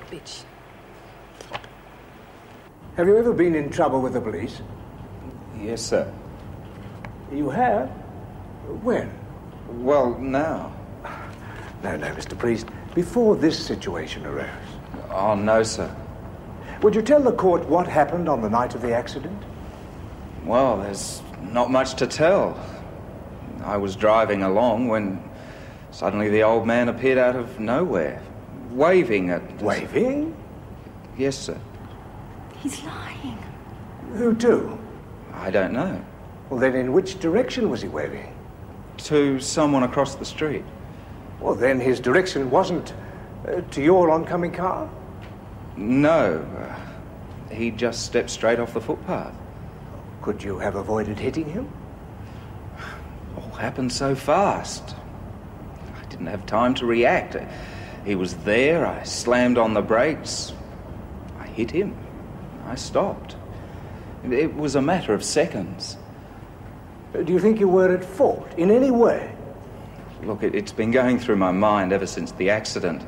bitch. Have you ever been in trouble with the police? Yes, sir. You have? When? Well, now. No, Mr. Priest. Before this situation arose. Oh, no, sir. Would you tell the court what happened on the night of the accident? Well, there's not much to tell. I was driving along when suddenly the old man appeared out of nowhere, waving at... Waving? Yes, sir. He's lying. Who to? I don't know. Well, then in which direction was he waving? To someone across the street. Well, then his direction wasn't to your oncoming car? No. He just stepped straight off the footpath. Could you have avoided hitting him? All happened so fast. I didn't have time to react. He was there, I slammed on the brakes. I hit him. I stopped. It was a matter of seconds. Do you think you were at fault in any way? Look, it's been going through my mind ever since the accident.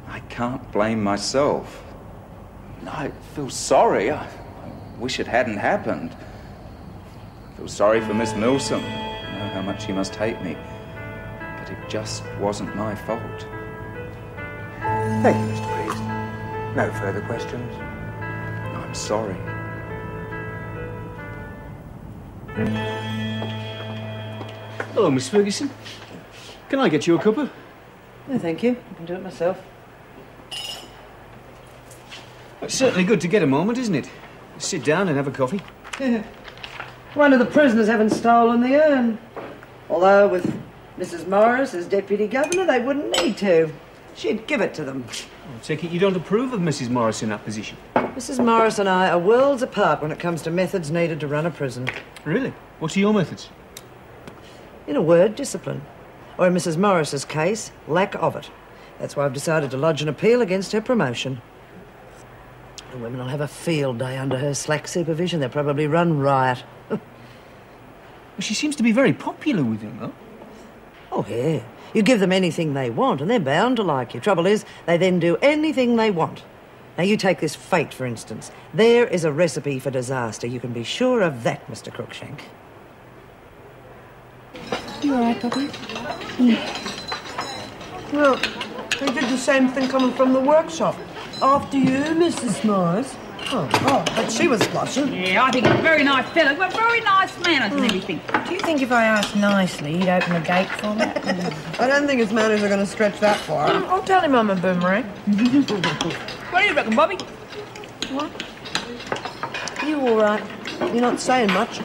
I can't blame myself. I feel sorry. I wish it hadn't happened. I feel sorry for Miss Milsom. I know how much she must hate me. But it just wasn't my fault. Thank you, Mr. Priest. No further questions? I'm sorry. Hello, Miss Ferguson. Can I get you a cuppa? No, thank you. I can do it myself. It's certainly good to get a moment, isn't it? Sit down and have a coffee. One of the prisoners haven't stolen the urn. Although with Mrs. Morris as Deputy Governor, they wouldn't need to. She'd give it to them. I take it you don't approve of Mrs. Morris in that position? Mrs. Morris and I are worlds apart when it comes to methods needed to run a prison. Really? What are your methods? In a word, discipline. Or in Mrs. Morris's case, lack of it. That's why I've decided to lodge an appeal against her promotion. The women will have a field day under her slack supervision. They'll probably run riot. Well, she seems to be very popular with him, though. Oh, yeah. You give them anything they want, and they're bound to like you. Trouble is, they then do anything they want. Now, you take this fate, for instance. There is a recipe for disaster. You can be sure of that, Mr. Crookshank. You all right, Bobby? Well, they did the same thing coming from the workshop. After you, Mrs. Morris. Oh, but she was blushing. Yeah, I think he's a very nice fellow. Got very nice manners and everything. Do you think if I asked nicely, he'd open the gate for me? I don't think his manners are going to stretch that far. I'll tell him I'm a boomerang. What do you reckon, Bobby? What? You all right? You're not saying much.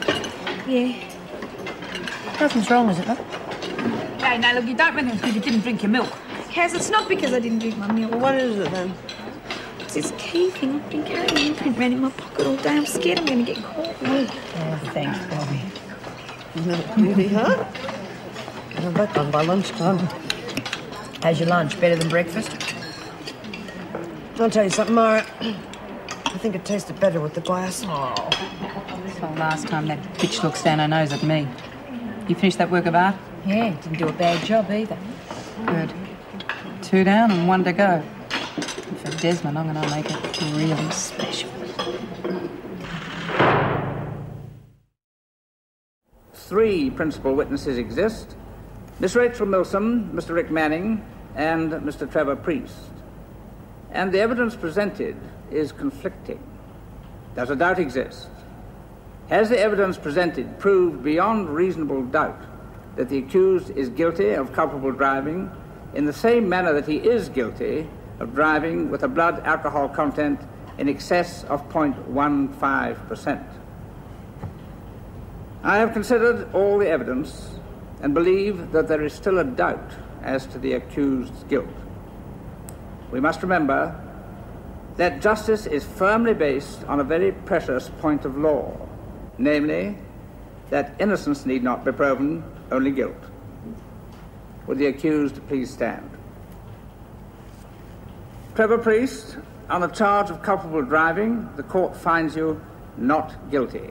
Yeah. Nothing's wrong, is it, love? Hey, now, look, you don't reckon it's because you didn't drink your milk. Kaz, it's not because I didn't drink my milk. Well, what is it, then? It's this key thing. I've been carrying the imprint around in my pocket all day. I'm scared I'm going to get caught. Oh, thanks, Bobby. Really, huh? I'll be back on by lunchtime. How's your lunch? Better than breakfast? I'll tell you something, Mara. I think it tasted better with the glass. Oh. So last time that bitch looked down her nose at me. You finished that work of art? Yeah, didn't do a bad job either. Good. 2 down and 1 to go. And for Desmond, I'm going to make it really special. 3 principal witnesses exist: Miss Rachel Milsom, Mr. Rick Manning, and Mr. Trevor Priest. And the evidence presented is conflicting. Does a doubt exist? Has the evidence presented proved beyond reasonable doubt that the accused is guilty of culpable driving in the same manner that he is guilty of driving with a blood alcohol content in excess of 0.15%? I have considered all the evidence and believe that there is still a doubt as to the accused's guilt. We must remember that justice is firmly based on a very precious point of law, namely, that innocence need not be proven, only guilt. Would the accused please stand? Trevor Priest, on the charge of culpable driving, the court finds you not guilty.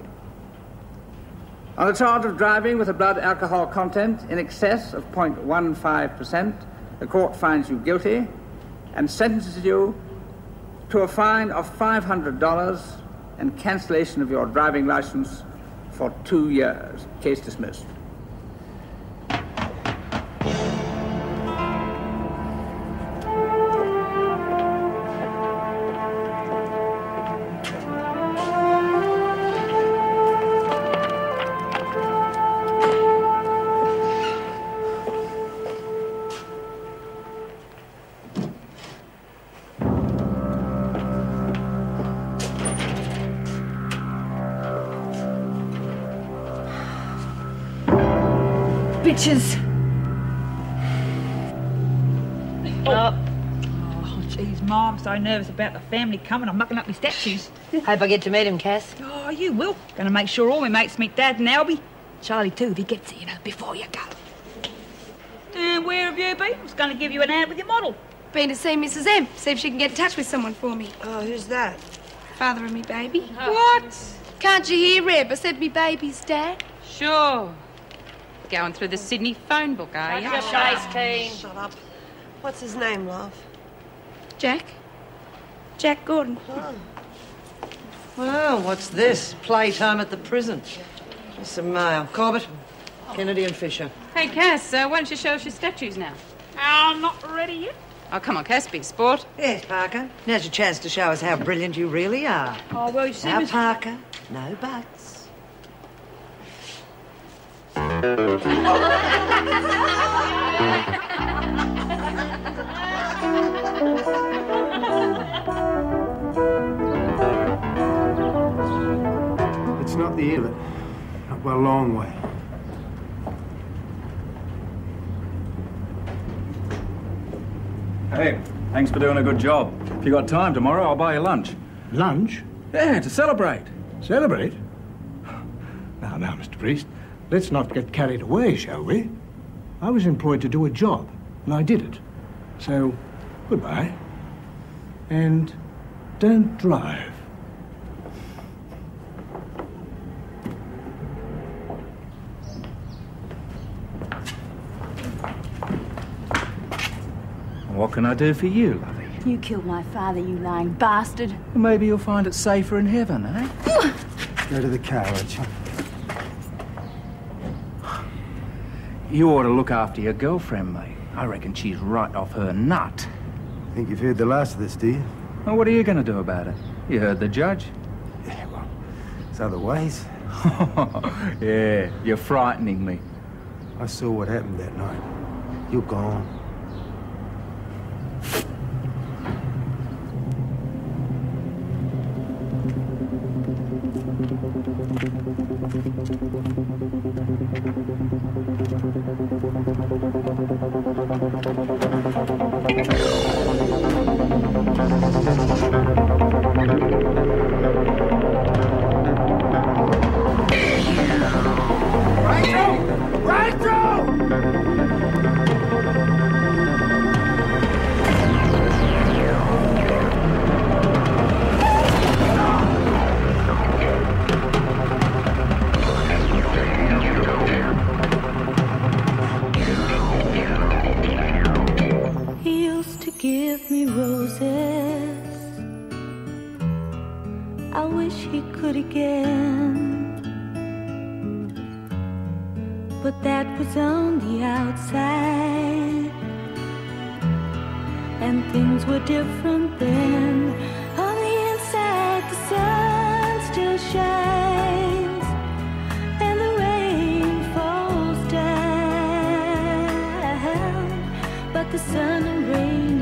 On the charge of driving with a blood alcohol content in excess of 0.15%, the court finds you guilty and sentences you to a fine of $500 and cancellation of your driving license for 2 years. Case dismissed. Bitches! Oh, jeez, Ma, I'm so nervous about the family coming. I'm mucking up my statues. Hope I get to meet him, Cass. Oh, you will. Gonna make sure all my mates meet Dad and Albie. Charlie, too, if he gets it, before you go. And where have you been? I was gonna give you an hand with your model. Been to see Mrs. M, see if she can get in touch with someone for me. Oh, who's that? Father of me baby. What? Can't you hear, Reb? I said me baby's dad. Sure. Going through the Sydney phone book, are you? Shut up. What's his name, love? Jack. Jack Gordon. Oh. Well, what's this? Playtime at the prison. Here's some mail. Corbett, Kennedy and Fisher. Hey, Cass, why don't you show us your statues now? I'm not ready yet. Oh, come on, Cass, big sport. Yes, Parker. Now's your chance to show us how brilliant you really are. Oh, well, you see, Now, Miss... Parker, no buts. It's not the end of it. Not by a long way. Hey, thanks for doing a good job. If you got time tomorrow, I'll buy you lunch. Lunch? Yeah, to celebrate. Celebrate? Now, Mr. Priest, let's not get carried away, shall we? I was employed to do a job, and I did it. So, goodbye. And don't drive. What can I do for you, lovey? You killed my father, you lying bastard. Maybe you'll find it safer in heaven, eh? Go to the carriage. You ought to look after your girlfriend, mate. I reckon she's right off her nut. Think you've heard the last of this, do you? Well, what are you going to do about it? You heard the judge. Yeah, well, there's other ways. Yeah, you're frightening me. I saw what happened that night. You're gone. Give me roses. I wish he could again, but that was on the outside, and things were different then. On the inside, the sun still shines, and the rain falls down, but the sun and rain